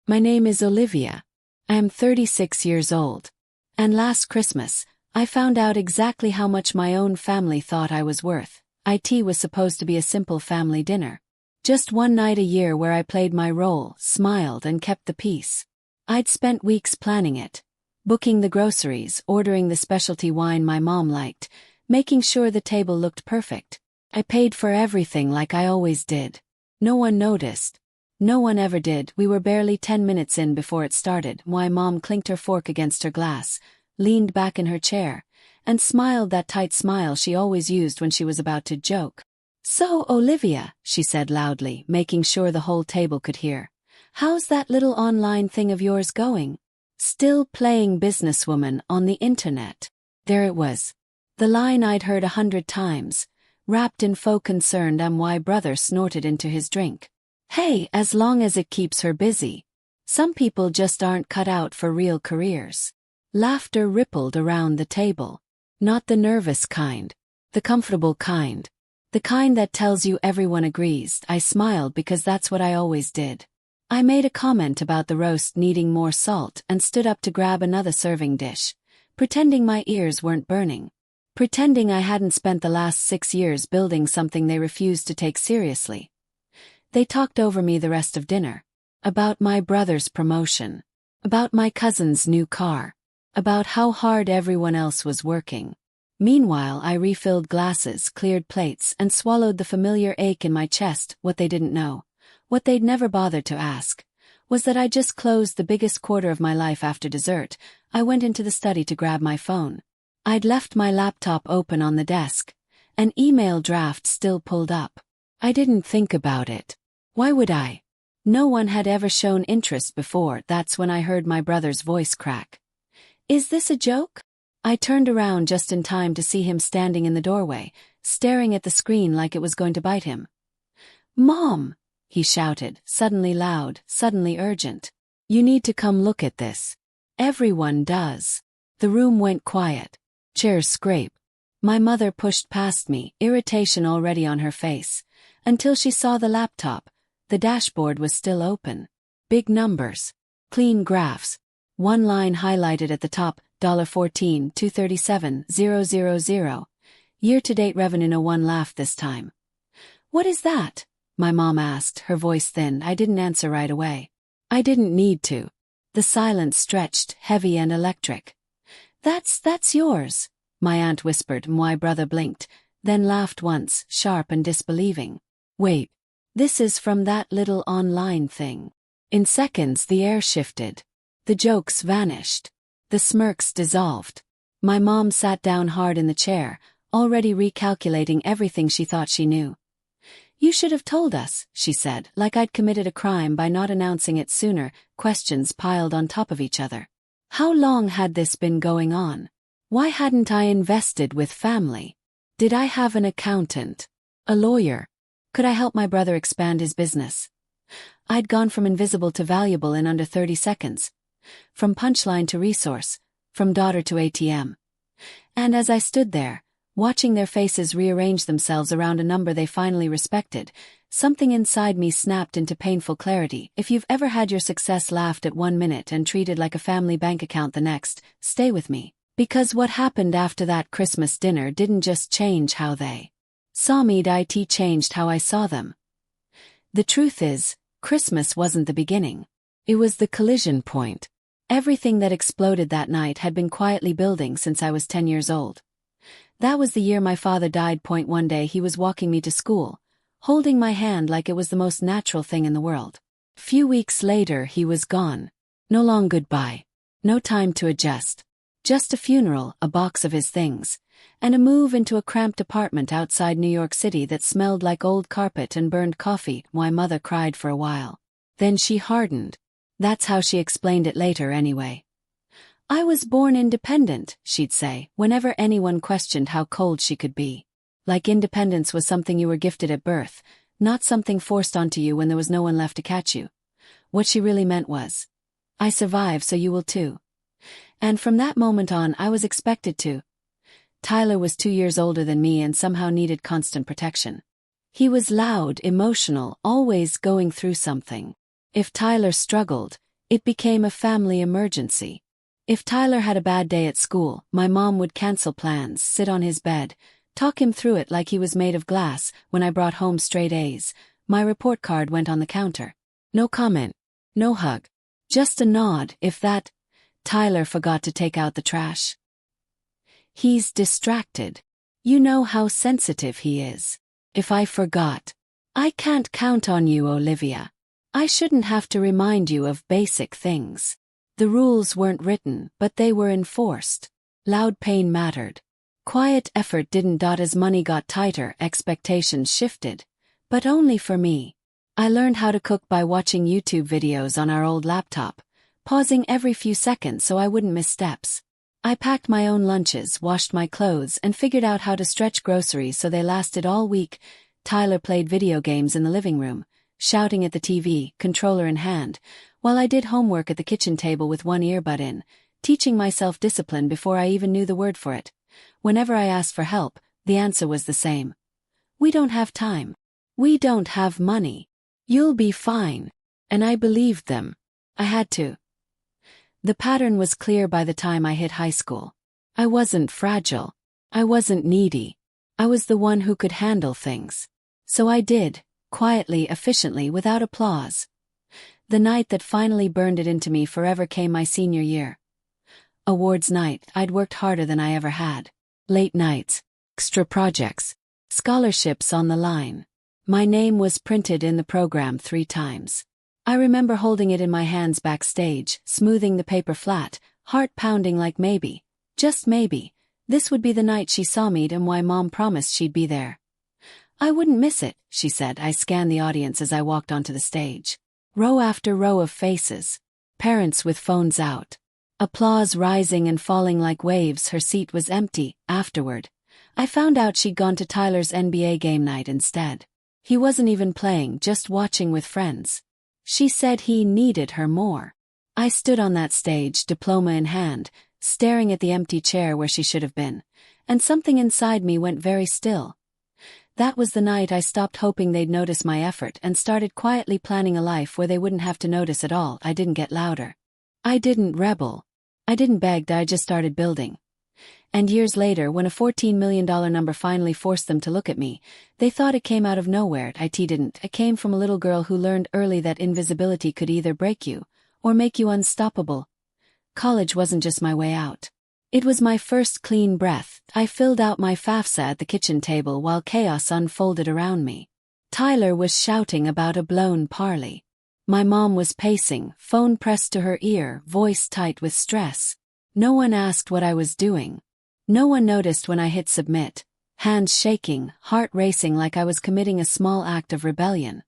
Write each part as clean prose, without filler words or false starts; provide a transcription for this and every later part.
My name is Olivia. I am 36 years old. And last Christmas, I found out exactly how much my own family thought I was worth. It was supposed to be a simple family dinner. Just one night a year where I played my role, smiled and kept the peace. I'd spent weeks planning it. Booking the groceries, ordering the specialty wine my mom liked, making sure the table looked perfect. I paid for everything like I always did. No one noticed. No one ever did. We were barely 10 minutes in before it started. My mom clinked her fork against her glass, leaned back in her chair, and smiled that tight smile she always used when she was about to joke. "So, Olivia," she said loudly, making sure the whole table could hear, "how's that little online thing of yours going? Still playing businesswoman on the internet?" There it was. The line I'd heard 100 times, wrapped in faux concern. My brother snorted into his drink. Hey, as long as it keeps her busy. Some people just aren't cut out for real careers. Laughter rippled around the table. Not the nervous kind. The comfortable kind. The kind that tells you everyone agrees. I smiled because that's what I always did. I made a comment about the roast needing more salt and stood up to grab another serving dish, pretending my ears weren't burning. Pretending I hadn't spent the last 6 years building something they refused to take seriously. They talked over me the rest of dinner. About my brother's promotion. About my cousin's new car. About how hard everyone else was working. Meanwhile, I refilled glasses, cleared plates, and swallowed the familiar ache in my chest. What they didn't know, what they'd never bothered to ask, was that I just closed the biggest quarter of my life after dessert. I went into the study to grab my phone. I'd left my laptop open on the desk. An email draft still pulled up. I didn't think about it. Why would I? No one had ever shown interest before. That's when I heard my brother's voice crack. "Is this a joke?" I turned around just in time to see him standing in the doorway, staring at the screen like it was going to bite him. "Mom!" he shouted, suddenly loud, suddenly urgent. "You need to come look at this." "Everyone does." The room went quiet. Chairs scrape. My mother pushed past me, irritation already on her face, until she saw the laptop. The dashboard was still open. Big numbers. Clean graphs. One line highlighted at the top, $14,237,000. Year-to-date revenue. No one laughed this time. "What is that?" my mom asked, her voice thin. I didn't answer right away. I didn't need to. The silence stretched, heavy and electric. That's yours," my aunt whispered. My brother blinked, then laughed once, sharp and disbelieving. "Wait. This is from that little online thing." In seconds the air shifted. The jokes vanished. The smirks dissolved. My mom sat down hard in the chair, already recalculating everything she thought she knew. "You should have told us," she said, like I'd committed a crime by not announcing it sooner. Questions piled on top of each other. How long had this been going on? Why hadn't I invested with family? Did I have an accountant? A lawyer? Could I help my brother expand his business? I'd gone from invisible to valuable in under 30 seconds. From punchline to resource. From daughter to ATM. And as I stood there, watching their faces rearrange themselves around a number they finally respected, something inside me snapped into painful clarity. If you've ever had your success laughed at 1 minute and treated like a family bank account the next, stay with me. Because what happened after that Christmas dinner didn't just change how they saw me, it changed how I saw them. The truth is, Christmas wasn't the beginning. It was the collision point. Everything that exploded that night had been quietly building since I was 10 years old. That was the year my father died. One day he was walking me to school, holding my hand like it was the most natural thing in the world. Few weeks later he was gone. No long goodbye. No time to adjust. Just a funeral, a box of his things, and a move into a cramped apartment outside New York City that smelled like old carpet and burned coffee. My mother cried for a while. Then she hardened. That's how she explained it later anyway. "I was born independent," she'd say, whenever anyone questioned how cold she could be. Like independence was something you were gifted at birth, not something forced onto you when there was no one left to catch you. What she really meant was, "I survived, so you will too." And from that moment on, I was expected to. Tyler was 2 years older than me and somehow needed constant protection. He was loud, emotional, always going through something. If Tyler struggled, It became a family emergency. If Tyler had a bad day at school, my mom would cancel plans, sit on his bed, talk him through it like he was made of glass. When I brought home straight A's, my report card went on the counter. No comment. No hug. Just a nod, if that. Tyler forgot to take out the trash. He's distracted. You know how sensitive he is. If I forgot. I can't count on you, Olivia. I shouldn't have to remind you of basic things. The rules weren't written, but they were enforced. Loud pain mattered. Quiet effort didn't. As money got tighter, expectations shifted. But only for me. I learned how to cook by watching YouTube videos on our old laptop, pausing every few seconds so I wouldn't miss steps. I packed my own lunches, washed my clothes, and figured out how to stretch groceries so they lasted all week. Tyler played video games in the living room, shouting at the TV, controller in hand, while I did homework at the kitchen table with one earbud in, teaching myself discipline before I even knew the word for it. Whenever I asked for help, the answer was the same. We don't have time. We don't have money. You'll be fine. And I believed them. I had to. The pattern was clear by the time I hit high school. I wasn't fragile. I wasn't needy. I was the one who could handle things. So I did, quietly, efficiently, without applause. The night that finally burned it into me forever came my senior year. Awards night. I'd worked harder than I ever had. Late nights, extra projects, scholarships on the line. My name was printed in the program 3 times. I remember holding it in my hands backstage, smoothing the paper flat, heart pounding like maybe, just maybe, this would be the night she saw me and why Mom promised she'd be there. I wouldn't miss it, she said. I scanned the audience as I walked onto the stage. Row after row of faces. Parents with phones out. Applause rising and falling like waves. Her seat was empty. Afterward, I found out she'd gone to Tyler's NBA game night instead. He wasn't even playing, just watching with friends. She said he needed her more. I stood on that stage, diploma in hand, staring at the empty chair where she should have been, and something inside me went very still. That was the night I stopped hoping they'd notice my effort and started quietly planning a life where they wouldn't have to notice at all. I didn't get louder. I didn't rebel. I didn't beg. I just started building. And years later, when a $14 million number finally forced them to look at me, they thought it came out of nowhere. It didn't. It came from a little girl who learned early that invisibility could either break you or make you unstoppable. College wasn't just my way out. It was my first clean breath. I filled out my FAFSA at the kitchen table while chaos unfolded around me. Tyler was shouting about a blown parley. My mom was pacing, phone pressed to her ear, voice tight with stress. No one asked what I was doing. No one noticed when I hit submit, hands shaking, heart racing like I was committing a small act of rebellion.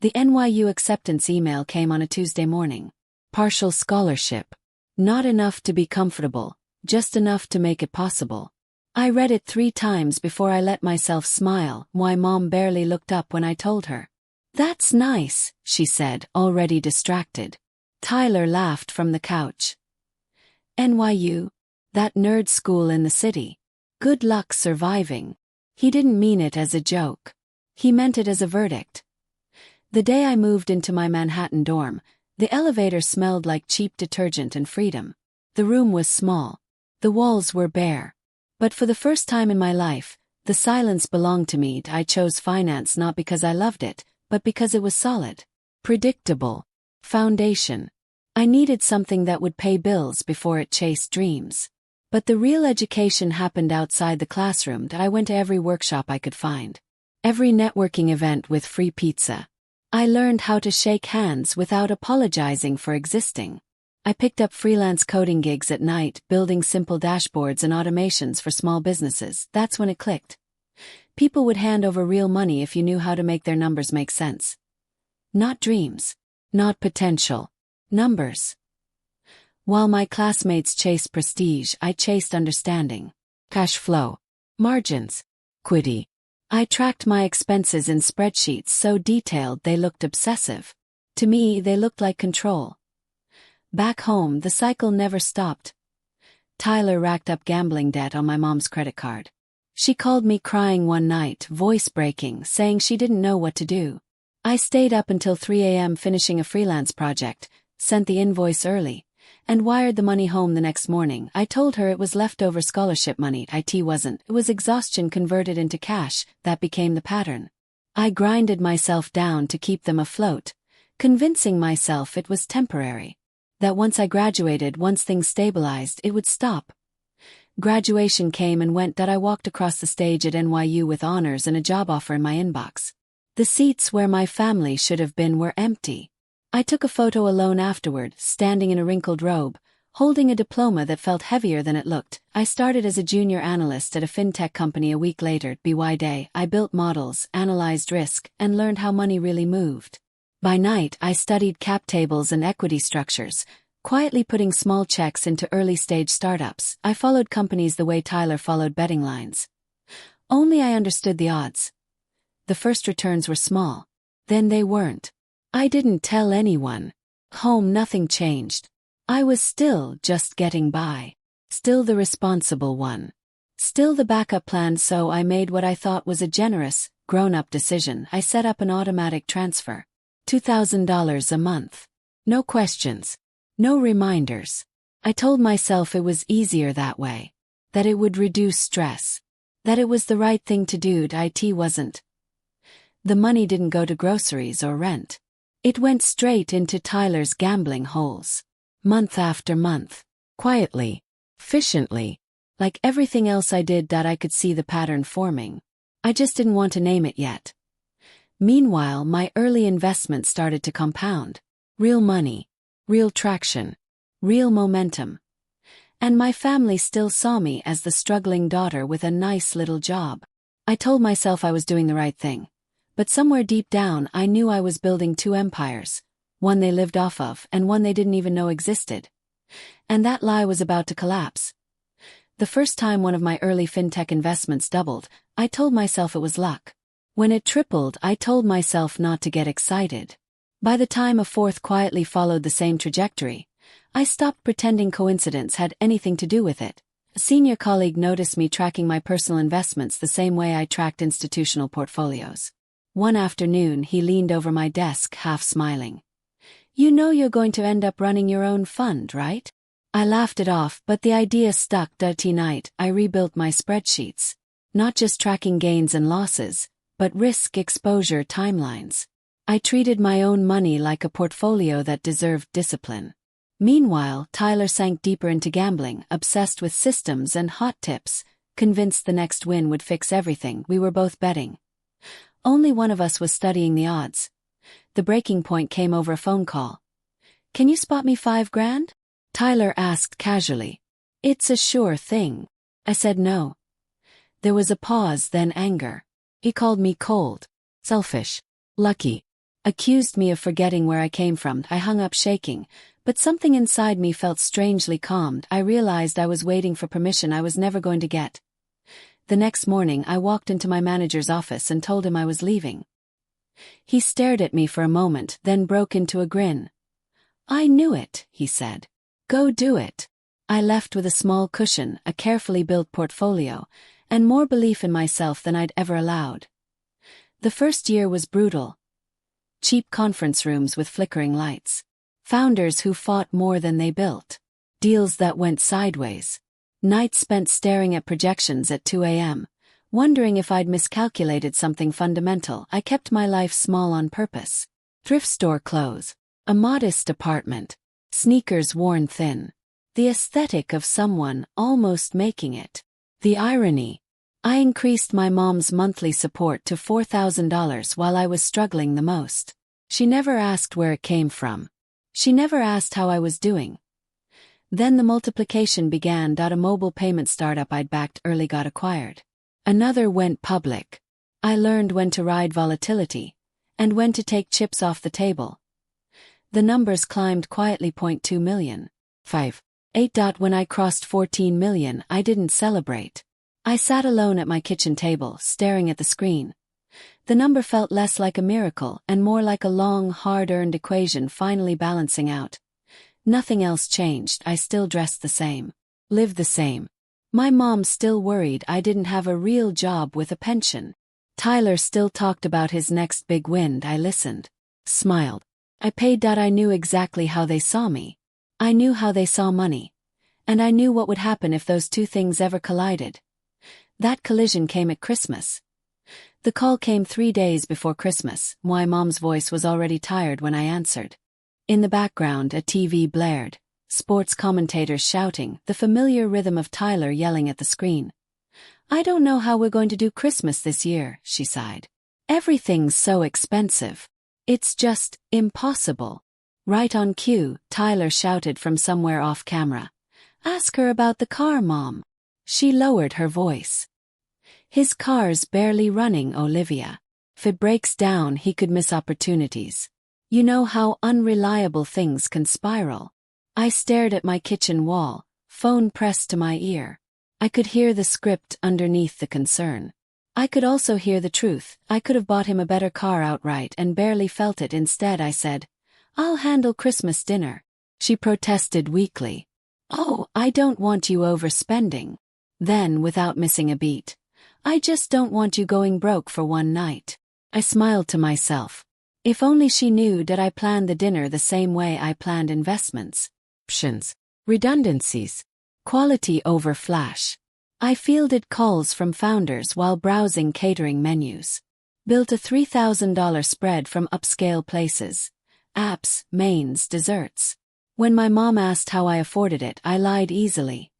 The NYU acceptance email came on a Tuesday morning. Partial scholarship. Not enough to be comfortable, just enough to make it possible. I read it 3 times before I let myself smile. My mom barely looked up when I told her. "That's nice," she said, already distracted. Tyler laughed from the couch. "NYU? That nerd school in the city. Good luck surviving." He didn't mean it as a joke. He meant it as a verdict. The day I moved into my Manhattan dorm, the elevator smelled like cheap detergent and freedom. The room was small. The walls were bare. But for the first time in my life, the silence belonged to me. I chose finance not because I loved it, but because it was solid. Predictable. Foundation. I needed something that would pay bills before it chased dreams. But the real education happened outside the classroom. I went to every workshop I could find. Every networking event with free pizza. I learned how to shake hands without apologizing for existing. I picked up freelance coding gigs at night, building simple dashboards and automations for small businesses. That's when it clicked. People would hand over real money if you knew how to make their numbers make sense. Not dreams. Not potential. Numbers. While my classmates chased prestige, I chased understanding. Cash flow. Margins. Equity. I tracked my expenses in spreadsheets so detailed they looked obsessive. To me, they looked like control. Back home, the cycle never stopped. Tyler racked up gambling debt on my mom's credit card. She called me crying one night, voice breaking, saying she didn't know what to do. I stayed up until 3 a.m. finishing a freelance project, sent the invoice early, and wired the money home the next morning. I told her it was leftover scholarship money. It wasn't. It was exhaustion converted into cash. That became the pattern. I grinded myself down to keep them afloat, convincing myself it was temporary. That once I graduated, once things stabilized, it would stop. Graduation came and went. That I walked across the stage at NYU with honors and a job offer in my inbox. The seats where my family should have been were empty. I took a photo alone afterward, standing in a wrinkled robe, holding a diploma that felt heavier than it looked. I started as a junior analyst at a fintech company. A week later, BY day, I built models, analyzed risk, and learned how money really moved. By night, I studied cap tables and equity structures, quietly putting small checks into early-stage startups. I followed companies the way Tyler followed betting lines. Only I understood the odds. The first returns were small. Then they weren't. I didn't tell anyone. Home, nothing changed. I was still just getting by. Still the responsible one. Still the backup plan. So I made what I thought was a generous, grown-up decision. I set up an automatic transfer. $2,000 a month. No questions. No reminders. I told myself it was easier that way. That it would reduce stress. That it was the right thing to do. It wasn't. The money didn't go to groceries or rent. It went straight into Tyler's gambling holes. Month after month. Quietly. Efficiently. Like everything else I did. That I could see the pattern forming. I just didn't want to name it yet. Meanwhile, my early investments started to compound. Real money. Real traction. Real momentum. And my family still saw me as the struggling daughter with a nice little job. I told myself I was doing the right thing. But somewhere deep down I knew I was building two empires, one they lived off of and one they didn't even know existed. And that lie was about to collapse. The first time one of my early fintech investments doubled, I told myself it was luck. When it tripled, I told myself not to get excited. By the time a fourth quietly followed the same trajectory, I stopped pretending coincidence had anything to do with it. A senior colleague noticed me tracking my personal investments the same way I tracked institutional portfolios. One afternoon he leaned over my desk, half smiling. "You know you're going to end up running your own fund, right?" I laughed it off, but the idea stuck. That night, I rebuilt my spreadsheets. Not just tracking gains and losses, but risk exposure timelines. I treated my own money like a portfolio that deserved discipline. Meanwhile, Tyler sank deeper into gambling, obsessed with systems and hot tips, convinced the next win would fix everything. We were both betting. Only one of us was studying the odds. The breaking point came over a phone call. "Can you spot me $5,000? Tyler asked casually. "It's a sure thing." I said no. There was a pause, then anger. He called me cold, selfish, lucky, accused me of forgetting where I came from. I hung up shaking, but something inside me felt strangely calmed. I realized I was waiting for permission I was never going to get. The next morning I walked into my manager's office and told him I was leaving. He stared at me for a moment, then broke into a grin. "I knew it," he said. "Go do it." I left with a small cushion, a carefully built portfolio, and more belief in myself than I'd ever allowed. The first year was brutal. Cheap conference rooms with flickering lights. Founders who fought more than they built. Deals that went sideways. Nights spent staring at projections at 2 a.m., wondering if I'd miscalculated something fundamental. I kept my life small on purpose. Thrift store clothes. A modest apartment. Sneakers worn thin. The aesthetic of someone almost making it. The irony. I increased my mom's monthly support to $4,000 while I was struggling the most. She never asked where it came from. She never asked how I was doing. Then the multiplication began. A mobile payment startup I'd backed early got acquired. Another went public. I learned when to ride volatility, and when to take chips off the table. The numbers climbed quietly. 0.2 million. 5. 8. When I crossed 14 million, I didn't celebrate. I sat alone at my kitchen table, staring at the screen. The number felt less like a miracle and more like a long, hard-earned equation finally balancing out. Nothing else changed. I still dressed the same. Lived the same. My mom still worried I didn't have a real job with a pension. Tyler still talked about his next big win. I listened. Smiled. I paid that. I knew exactly how they saw me. I knew how they saw money. And I knew what would happen if those two things ever collided. That collision came at Christmas. The call came 3 days before Christmas. My mom's voice was already tired when I answered. In the background, a TV blared, sports commentators shouting, the familiar rhythm of Tyler yelling at the screen. "I don't know how we're going to do Christmas this year," she sighed. "Everything's so expensive. It's just impossible." Right on cue, Tyler shouted from somewhere off camera. "Ask her about the car, Mom." She lowered her voice. "His car's barely running, Olivia. If it breaks down, he could miss opportunities. You know how unreliable things can spiral." I stared at my kitchen wall, phone pressed to my ear. I could hear the script underneath the concern. I could also hear the truth. I could have bought him a better car outright and barely felt it. Instead, I said, "I'll handle Christmas dinner." She protested weakly. "Oh, I don't want you overspending." Then, without missing a beat, "I just don't want you going broke for one night." I smiled to myself. If only she knew that I planned the dinner the same way I planned investments. Options. Redundancies. Quality over flash. I fielded calls from founders while browsing catering menus. Built a $3,000 spread from upscale places. Apps, mains, desserts. When my mom asked how I afforded it, I lied easily.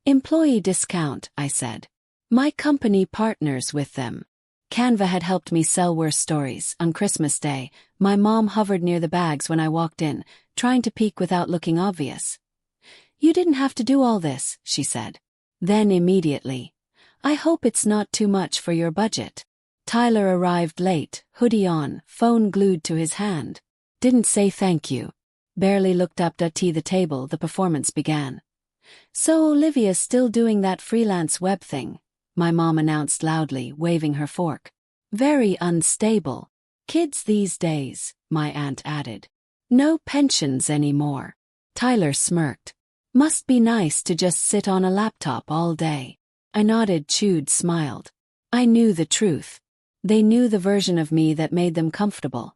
"Employee discount," I said. "My company partners with them." Canva had helped me sell worse stories. On Christmas Day, my mom hovered near the bags when I walked in, trying to peek without looking obvious. "You didn't have to do all this," she said. Then immediately, "I hope it's not too much for your budget." Tyler arrived late, hoodie on, phone glued to his hand. Didn't say thank you. Barely looked up at the table. The performance began. "So Olivia's still doing that freelance web thing," my mom announced loudly, waving her fork. "Very unstable. Kids these days," my aunt added. "No pensions anymore." Tyler smirked. "Must be nice to just sit on a laptop all day." I nodded, chewed, smiled. I knew the truth. They knew the version of me that made them comfortable.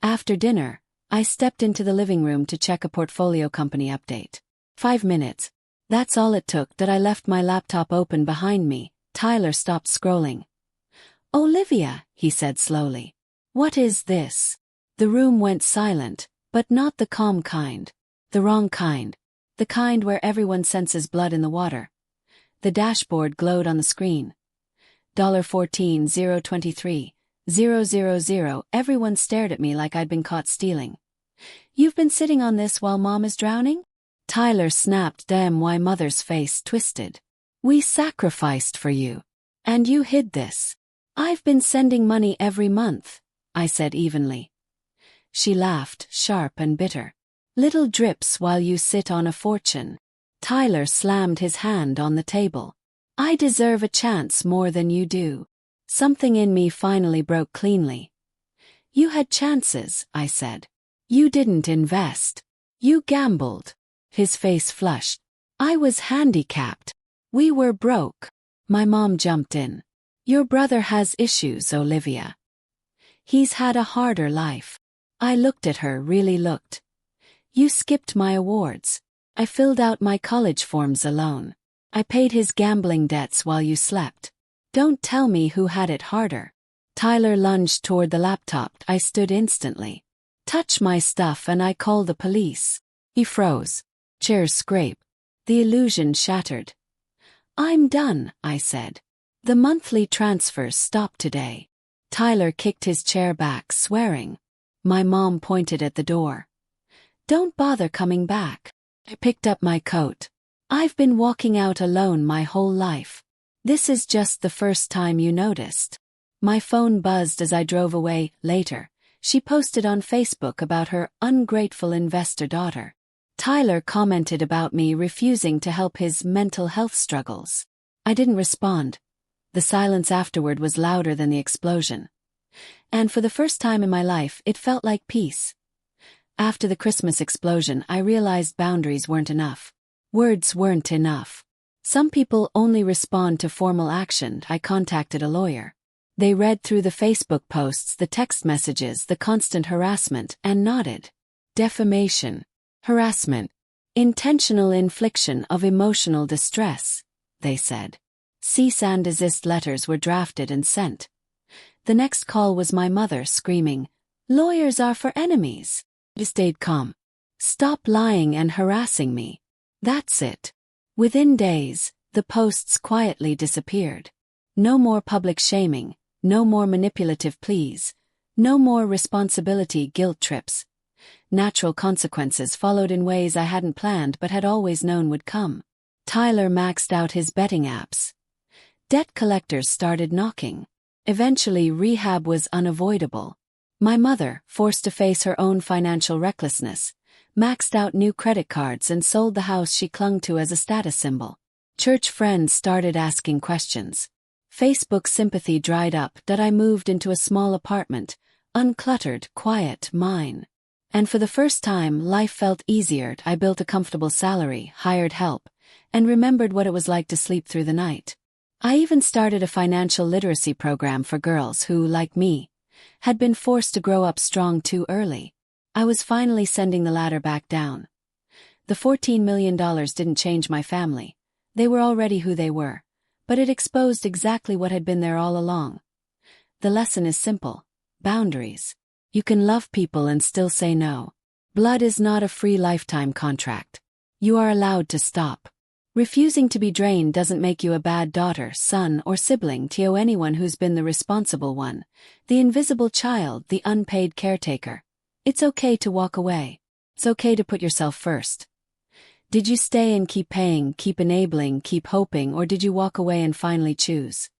After dinner, I stepped into the living room to check a portfolio company update. 5 minutes. That's all it took. That I left my laptop open behind me. Tyler stopped scrolling. "Olivia," he said slowly. "What is this?" The room went silent, but not the calm kind. The wrong kind. The kind where everyone senses blood in the water. The dashboard glowed on the screen. $14,023,000. Everyone stared at me like I'd been caught stealing. "You've been sitting on this while Mom is drowning?" Tyler snapped. Damn, why mother's face twisted. "We sacrificed for you. And you hid this." "I've been sending money every month," I said evenly. She laughed, sharp and bitter. "Little drips while you sit on a fortune." Tyler slammed his hand on the table. "I deserve a chance more than you do." Something in me finally broke cleanly. "You had chances," I said. "You didn't invest. You gambled." His face flushed. "I was handicapped. We were broke." My mom jumped in. "Your brother has issues, Olivia. He's had a harder life." I looked at her, really looked. "You skipped my awards. I filled out my college forms alone. I paid his gambling debts while you slept. Don't tell me who had it harder." Tyler lunged toward the laptop. I stood instantly. "Touch my stuff and I call the police." He froze. Chairs scrape. The illusion shattered. "I'm done," I said. "The monthly transfers stop today." Tyler kicked his chair back, swearing. My mom pointed at the door. "Don't bother coming back." I picked up my coat. "I've been walking out alone my whole life. This is just the first time you noticed." My phone buzzed as I drove away. Later, she posted on Facebook about her ungrateful investor daughter. Tyler commented about me refusing to help his mental health struggles. I didn't respond. The silence afterward was louder than the explosion. And for the first time in my life, it felt like peace. After the Christmas explosion, I realized boundaries weren't enough. Words weren't enough. Some people only respond to formal action. I contacted a lawyer. They read through the Facebook posts, the text messages, the constant harassment, and nodded. Defamation. Harassment. Intentional infliction of emotional distress, they said. Cease and desist letters were drafted and sent. The next call was my mother screaming, "Lawyers are for enemies." I stayed calm. "Stop lying and harassing me." That's it. Within days, the posts quietly disappeared. No more public shaming, no more manipulative pleas, no more responsibility guilt trips. Natural consequences followed in ways I hadn't planned but had always known would come. Tyler maxed out his betting apps. Debt collectors started knocking. Eventually, rehab was unavoidable. My mother, forced to face her own financial recklessness, maxed out new credit cards and sold the house she clung to as a status symbol. Church friends started asking questions. Facebook sympathy dried up that I moved into a small apartment, uncluttered, quiet, mine. And for the first time, life felt easier. I built a comfortable salary, hired help, and remembered what it was like to sleep through the night. I even started a financial literacy program for girls who, like me, had been forced to grow up strong too early. I was finally sending the ladder back down. The $14 million didn't change my family. They were already who they were. But it exposed exactly what had been there all along. The lesson is simple. Boundaries. You can love people and still say no. Blood is not a free lifetime contract. You are allowed to stop. Refusing to be drained doesn't make you a bad daughter, son, or sibling to anyone who's been the responsible one, the invisible child, the unpaid caretaker. It's okay to walk away. It's okay to put yourself first. Did you stay and keep paying, keep enabling, keep hoping, or did you walk away and finally choose?